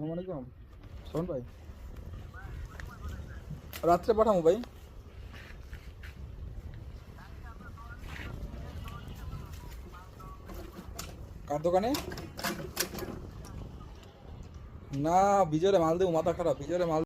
আসসালামু আলাইকুম। শোন ভাই, রাত্রে পাঠাবো ভাই। কার দোকানে? না, বিজয়রে মাল দেবো, মাথা খারাপ, বিজয়রে মাল